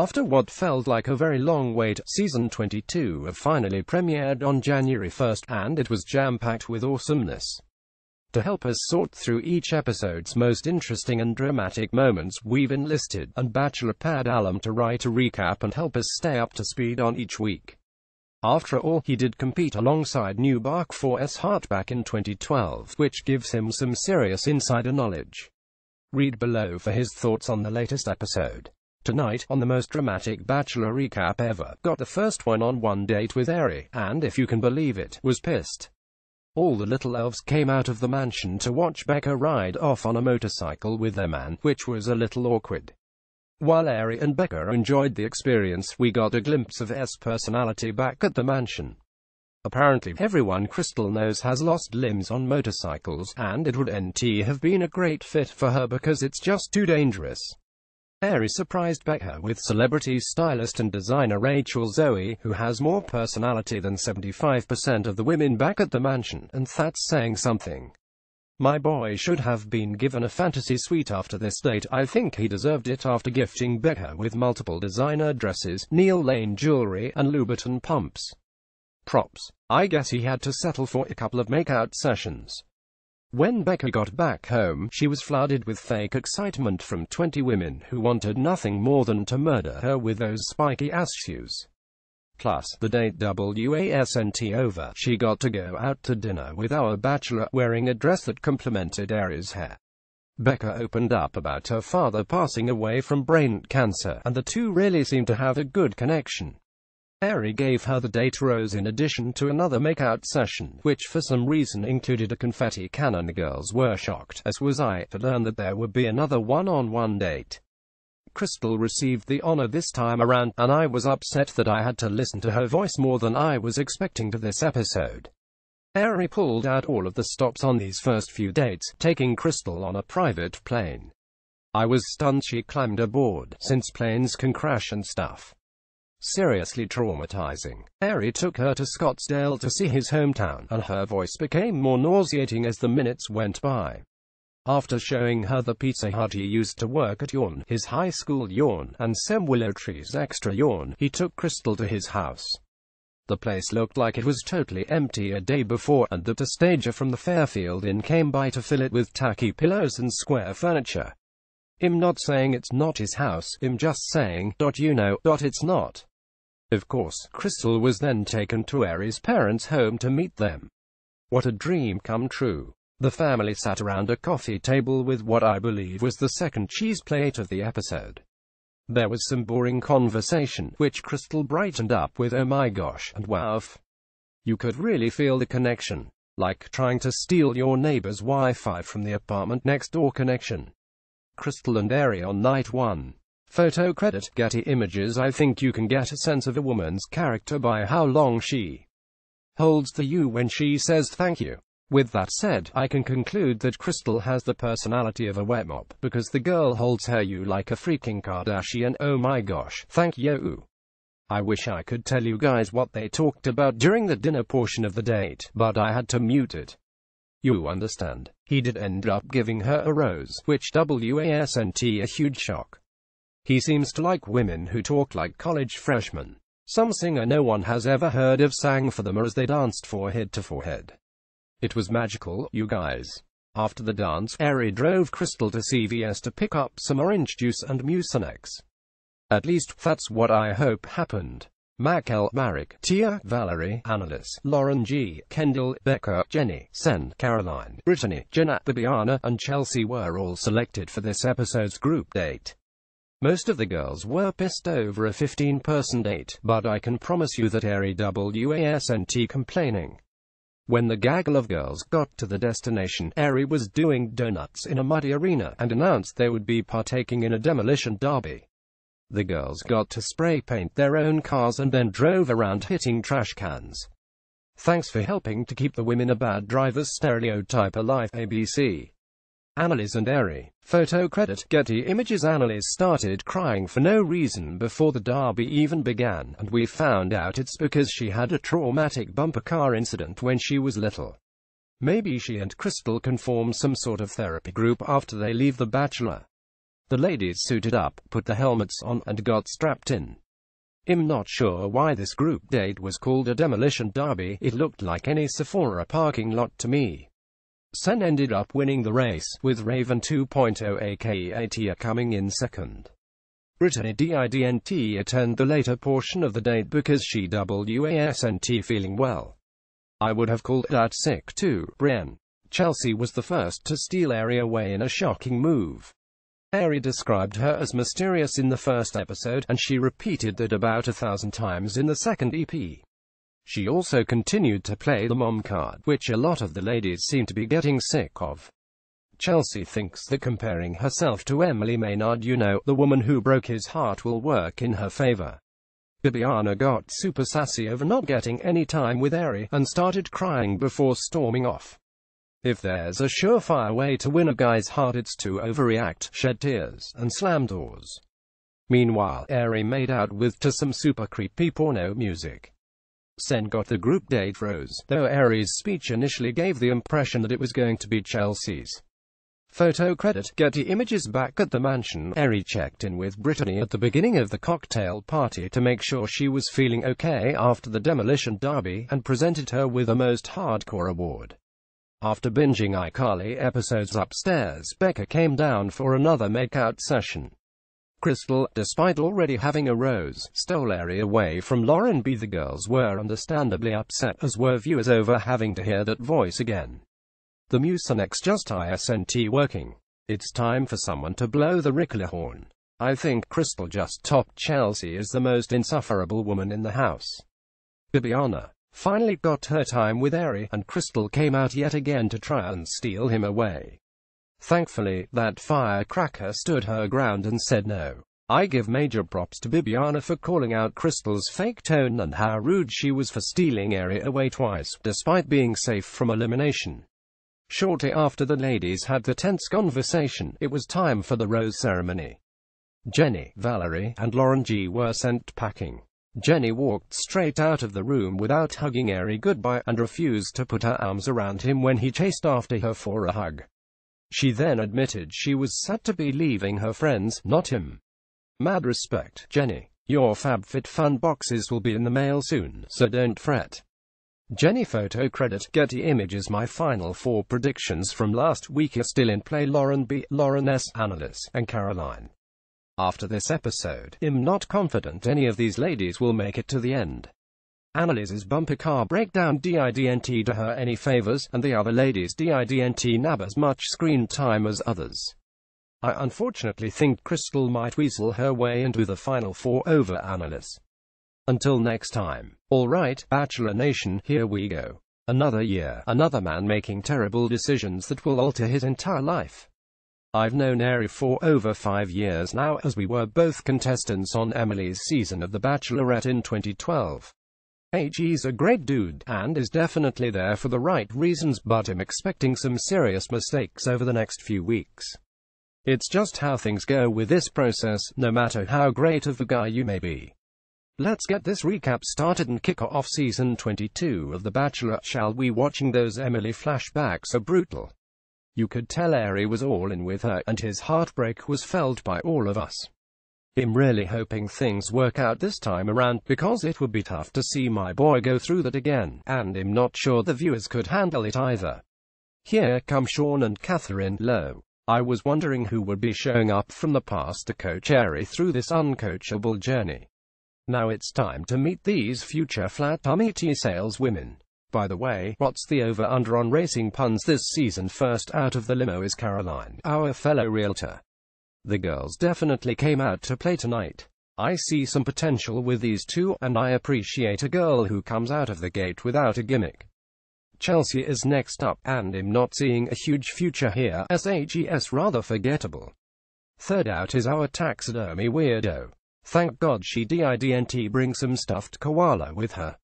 After what felt like a very long wait, Season 22 finally premiered on January 1st, and it was jam-packed with awesomeness. To help us sort through each episode's most interesting and dramatic moments, we've enlisted a Bachelor pad alum to write a recap and help us stay up to speed on each week. After all, he did compete alongside new Bach 4's Hart back in 2012, which gives him some serious insider knowledge. Read below for his thoughts on the latest episode. Tonight, on the most dramatic Bachelor recap ever, got the first one-on-one date with Arie, and if you can believe it, was pissed. All the little elves came out of the mansion to watch Becca ride off on a motorcycle with their man, which was a little awkward. While Arie and Becca enjoyed the experience, we got a glimpse of S' personality back at the mansion. Apparently, everyone Krystal knows has lost limbs on motorcycles, and it would have been a great fit for her because it's just too dangerous. Arie surprised Becca with celebrity stylist and designer Rachel Zoe, who has more personality than 75% of the women back at the mansion, and that's saying something. My boy should have been given a fantasy suite after this date. I think he deserved it after gifting Becca with multiple designer dresses, Neil Lane jewelry, and Louboutin pumps. Props. I guess he had to settle for a couple of makeout sessions. When Becca got back home, she was flooded with fake excitement from 20 women who wanted nothing more than to murder her with those spiky ass shoes. Plus, the date wasn't over. She got to go out to dinner with our Bachelor, wearing a dress that complemented Arie's hair. Becca opened up about her father passing away from brain cancer, and the two really seemed to have a good connection. Arie gave her the date rose in addition to another makeout session, which for some reason included a confetti cannon. The girls were shocked, as was I, to learn that there would be another one-on-one date. Krystal received the honor this time around, and I was upset that I had to listen to her voice more than I was expecting to this episode. Arie pulled out all of the stops on these first few dates, taking Krystal on a private plane. I was stunned she climbed aboard, since planes can crash and stuff. Seriously traumatizing. Arie took her to Scottsdale to see his hometown, and her voice became more nauseating as the minutes went by. After showing her the Pizza Hut he used to work at Yawn, his high school Yawn, and Sam Willowtree's extra Yawn, he took Krystal to his house. The place looked like it was totally empty a day before, and that a stager from the Fairfield Inn came by to fill it with tacky pillows and square furniture. Him not saying it's not his house, him just saying, it's not. Of course, Krystal was then taken to Arie's parents' home to meet them. What a dream come true. The family sat around a coffee table with what I believe was the second cheese plate of the episode. There was some boring conversation, which Krystal brightened up with "oh my gosh" and "wow." You could really feel the connection. Like trying to steal your neighbor's Wi-Fi from the apartment next door connection. Krystal and Arie on night 1. Photo credit, Getty Images. I think you can get a sense of a woman's character by how long she holds the U when she says thank you. With that said, I can conclude that Krystal has the personality of a wet mop, because the girl holds her U like a freaking Kardashian. Oh my gosh, thank you. I wish I could tell you guys what they talked about during the dinner portion of the date, but I had to mute it. You understand. He did end up giving her a rose, which wasn't a huge shock. He seems to like women who talk like college freshmen. Some singer no one has ever heard of sang for them as they danced forehead to forehead. It was magical, you guys. After the dance, Arie drove Krystal to CVS to pick up some orange juice and Mucinex. At least, that's what I hope happened. Makel, Marek, Tia, Valerie, Annalise, Lauren G, Kendall, Becca, Jenny, Sen, Caroline, Brittany, Jenna, Bibiana, and Chelsea were all selected for this episode's group date. Most of the girls were pissed over a 15-person date, but I can promise you that Arie wasn't complaining. When the gaggle of girls got to the destination, Arie was doing donuts in a muddy arena, and announced they would be partaking in a demolition derby. The girls got to spray paint their own cars and then drove around hitting trash cans. Thanks for helping to keep the women a bad driver's stereotype alive, ABC. Annalise and Arie. Photo credit, Getty Images. Annalise started crying for no reason before the derby even began, and we found out it's because she had a traumatic bumper car incident when she was little. Maybe she and Krystal can form some sort of therapy group after they leave The Bachelor. The ladies suited up, put the helmets on, and got strapped in. I'm not sure why this group date was called a demolition derby. It looked like any Sephora parking lot to me. Sen ended up winning the race, with Raven 2.0 aka Tia coming in second. Brittany didn't attend the later portion of the date because she wasn't feeling well. I would have called that sick too. Brienne. Chelsea was the first to steal Arie away in a shocking move. Arie described her as mysterious in the first episode, and she repeated that about 1,000 times in the second EP. She also continued to play the mom card, which a lot of the ladies seem to be getting sick of. Chelsea thinks that comparing herself to Emily Maynard, the woman who broke his heart, will work in her favor. Bibiana got super sassy over not getting any time with Arie, and started crying before storming off. If there's a surefire way to win a guy's heart, it's to overreact, shed tears, and slam doors. Meanwhile, Arie made out with to some super creepy porno music. Sen got the group date rose, though Arie's speech initially gave the impression that it was going to be Chelsea's. Photo credit, Getty Images. Back at the mansion, Arie checked in with Brittany at the beginning of the cocktail party to make sure she was feeling okay after the demolition derby, and presented her with a most hardcore award. After binging iCarly episodes upstairs, Becca came down for another makeout session. Krystal, despite already having a rose, stole Arie away from Lauren B. The girls were understandably upset, as were viewers, over having to hear that voice again. The Mucinex just isn't working. It's time for someone to blow the Rickler horn. I think Krystal just topped Chelsea as the most insufferable woman in the house. Bibiana finally got her time with Arie, and Krystal came out yet again to try and steal him away. Thankfully, that firecracker stood her ground and said no. I give major props to Bibiana for calling out Krystal's fake tone and how rude she was for stealing Arie away twice, despite being safe from elimination. Shortly after the ladies had the tense conversation, it was time for the rose ceremony. Jenny, Valerie, and Lauren G were sent packing. Jenny walked straight out of the room without hugging Arie goodbye, and refused to put her arms around him when he chased after her for a hug. She then admitted she was sad to be leaving her friends, not him. Mad respect, Jenny. Your FabFitFun boxes will be in the mail soon, so don't fret. Jenny. Photo credit, Getty Images. My final 4 predictions from last week are still in play: Lauren B, Lauren S, Annalise, and Caroline. After this episode, I'm not confident any of these ladies will make it to the end. Annalise's bumper car breakdown didn't do her any favors, and the other ladies didn't nab as much screen time as others. I unfortunately think Krystal might weasel her way into the final 4 over Annalise. Until next time. Alright, Bachelor Nation, here we go. Another year, another man making terrible decisions that will alter his entire life. I've known Arie for over 5 years now, as we were both contestants on Emily's season of The Bachelorette in 2012. He's a great dude, and is definitely there for the right reasons, but I'm expecting some serious mistakes over the next few weeks. It's just how things go with this process, no matter how great of a guy you may be. Let's get this recap started and kick off season 22 of The Bachelor, shall we? Watching those Emily flashbacks are brutal. You could tell Arie was all in with her, and his heartbreak was felt by all of us. I'm really hoping things work out this time around, because it would be tough to see my boy go through that again, and I'm not sure the viewers could handle it either. Here come Sean and Catherine Lowe. I was wondering who would be showing up from the past to coach Arie through this uncoachable journey. Now it's time to meet these future flat-tummy saleswomen. By the way, what's the over-under on racing puns this season? First out of the limo is Caroline, our fellow realtor. The girls definitely came out to play tonight. I see some potential with these two, and I appreciate a girl who comes out of the gate without a gimmick. Chelsea is next up, and I'm not seeing a huge future here, as rather forgettable. Third out is our taxidermy weirdo. Thank God she didn't bring some stuffed koala with her.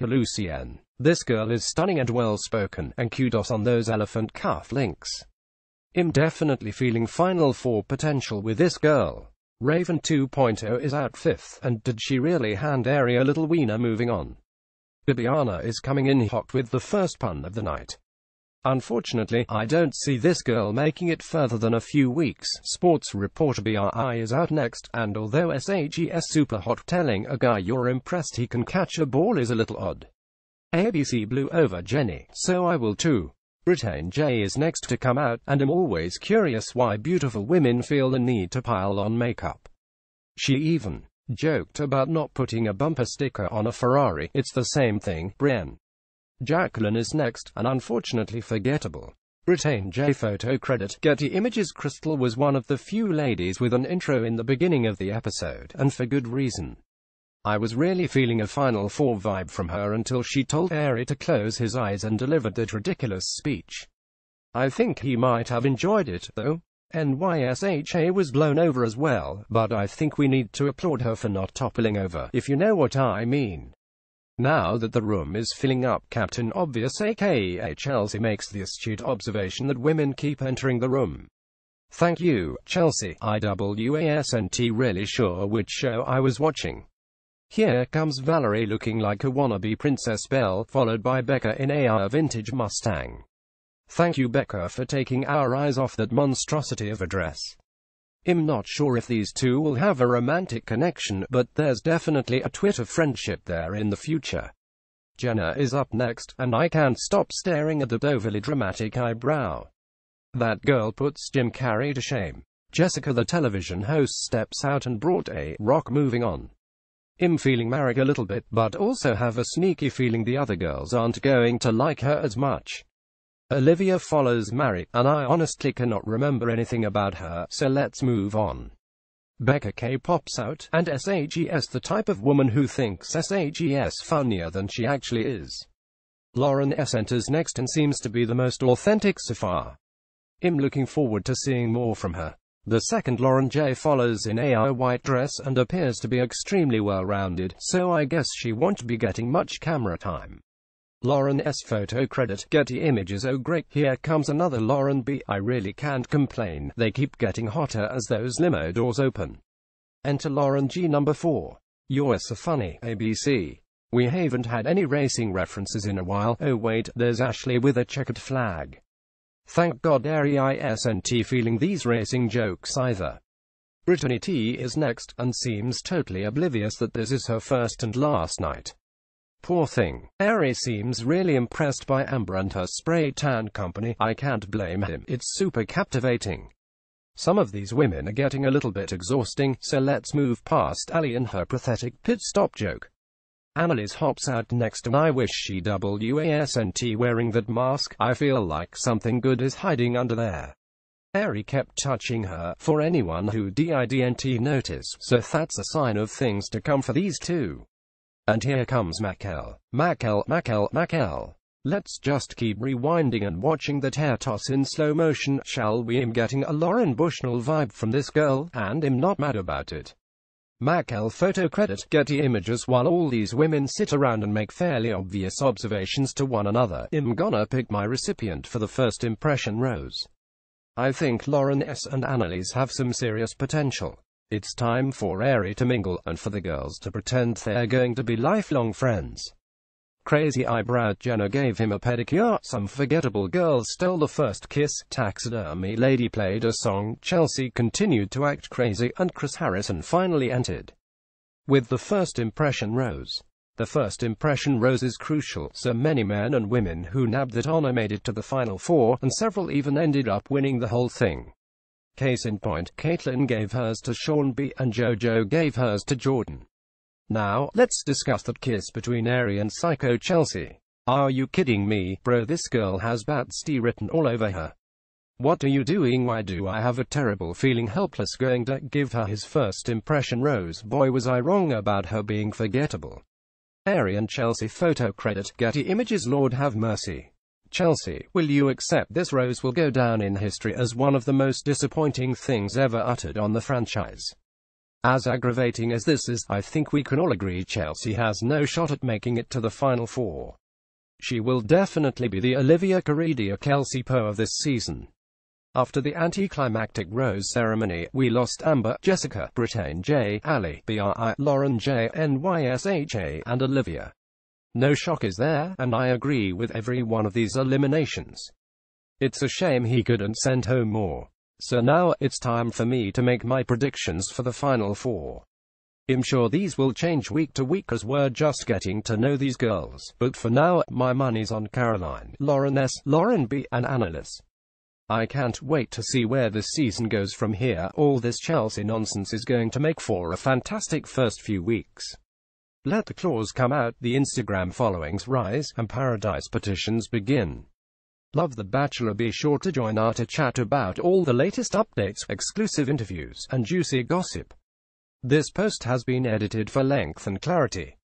Lucienne. This girl is stunning and well-spoken, and kudos on those elephant cuff links. I'm definitely feeling Final 4 potential with this girl. Raven 2.0 is out 5th, and did she really hand Arie a little wiener? Moving on. Bibiana is coming in hot with the first pun of the night. Unfortunately, I don't see this girl making it further than a few weeks. Sports reporter Arie is out next, and although SHES super hot, telling a guy you're impressed he can catch a ball is a little odd. ABC blew over Jenny, so I will too. Britain J is next to come out, and I'm always curious why beautiful women feel the need to pile on makeup. She even joked about not putting a bumper sticker on a Ferrari. It's the same thing. Brienne Jacqueline is next, and unfortunately forgettable. Britain J photo credit, Getty Images. Krystal was one of the few ladies with an intro in the beginning of the episode, and for good reason. I was really feeling a Final Four vibe from her until she told Arie to close his eyes and delivered that ridiculous speech. I think he might have enjoyed it, though. NYSHA was blown over as well, but I think we need to applaud her for not toppling over, if you know what I mean. Now that the room is filling up, Captain Obvious aka Chelsea makes the astute observation that women keep entering the room. Thank you, Chelsea. I wasn't really sure which show I was watching. Here comes Valerie looking like a wannabe Princess Belle, followed by Becca in a vintage Mustang. Thank you, Becca, for taking our eyes off that monstrosity of a dress. I'm not sure if these two will have a romantic connection, but there's definitely a Twitter friendship there in the future. Jenna is up next, and I can't stop staring at that overly dramatic eyebrow. That girl puts Jim Carrey to shame. Jessica, the television host, steps out and brought a rock. Moving on. I'm feeling married a little bit, but also have a sneaky feeling the other girls aren't going to like her as much. Olivia follows Mary, and I honestly cannot remember anything about her, so let's move on. Becca K pops out, and SHES, the type of woman who thinks SHES funnier than she actually is. Lauren S enters next and seems to be the most authentic so far. I'm looking forward to seeing more from her. The second Lauren J follows in a white dress and appears to be extremely well-rounded, so I guess she won't be getting much camera time. Lauren S photo credit, Getty Images. Oh great, here comes another Lauren B. I really can't complain, they keep getting hotter as those limo doors open. Enter Lauren G number 4. You're so funny, ABC. We haven't had any racing references in a while. Oh wait, there's Ashley with a checkered flag. Thank God Arie isn't feeling these racing jokes either. Brittany T is next, and seems totally oblivious that this is her first and last night. Poor thing. Arie seems really impressed by Amber and her spray tan company. I can't blame him, it's super captivating. Some of these women are getting a little bit exhausting, so let's move past Allie and her pathetic pit stop joke. Annalise hops out next, and I wish she wasn't wearing that mask. I feel like something good is hiding under there. Arie kept touching her, for anyone who didn't notice, so that's a sign of things to come for these two. And here comes Makel. Let's just keep rewinding and watching that hair toss in slow motion, shall we? I'm getting a Lauren Bushnell vibe from this girl, and I'm not mad about it. Makel photo credit, Getty Images. While all these women sit around and make fairly obvious observations to one another, I'm gonna pick my recipient for the first impression rose. I think Lauren S and Annalise have some serious potential. It's time for Arie to mingle, and for the girls to pretend they're going to be lifelong friends. Crazy eyebrow Jenna gave him a pedicure. Some forgettable girl stole the first kiss. Taxidermy lady played a song. Chelsea continued to act crazy, and Chris Harrison finally entered with the first impression rose. The first impression rose is crucial, so many men and women who nabbed that honor made it to the Final Four, and several even ended up winning the whole thing. Case in point, Caitlyn gave hers to Sean B, and JoJo gave hers to Jordan. Now, let's discuss that kiss between Arie and Psycho Chelsea. Are you kidding me, bro? This girl has Batsty written all over her. What are you doing? Why do I have a terrible feeling Helpless going to give her his first impression rose? Boy, was I wrong about her being forgettable. Arie and Chelsea photo credit, Getty Images. Lord have mercy. Chelsea, will you accept this rose will go down in history as one of the most disappointing things ever uttered on the franchise? As aggravating as this is, I think we can all agree Chelsea has no shot at making it to the Final Four. She will definitely be the Olivia Caridia Kelsey Poe of this season. After the anticlimactic rose ceremony, we lost Amber, Jessica, Britain J, Allie, Bri, Lauren J, NYSHA, and Olivia. No shock is there, and I agree with every one of these eliminations. It's a shame he couldn't send home more. So now, it's time for me to make my predictions for the final 4. I'm sure these will change week to week as we're just getting to know these girls, but for now, my money's on Caroline, Lauren S., Lauren B., and Annalise. I can't wait to see where this season goes from here. All this Chelsea nonsense is going to make for a fantastic first few weeks. Let the claws come out, the Instagram followings rise, and Paradise petitions begin. Love The Bachelor? Be sure to join our to chat about all the latest updates, exclusive interviews, and juicy gossip. This post has been edited for length and clarity.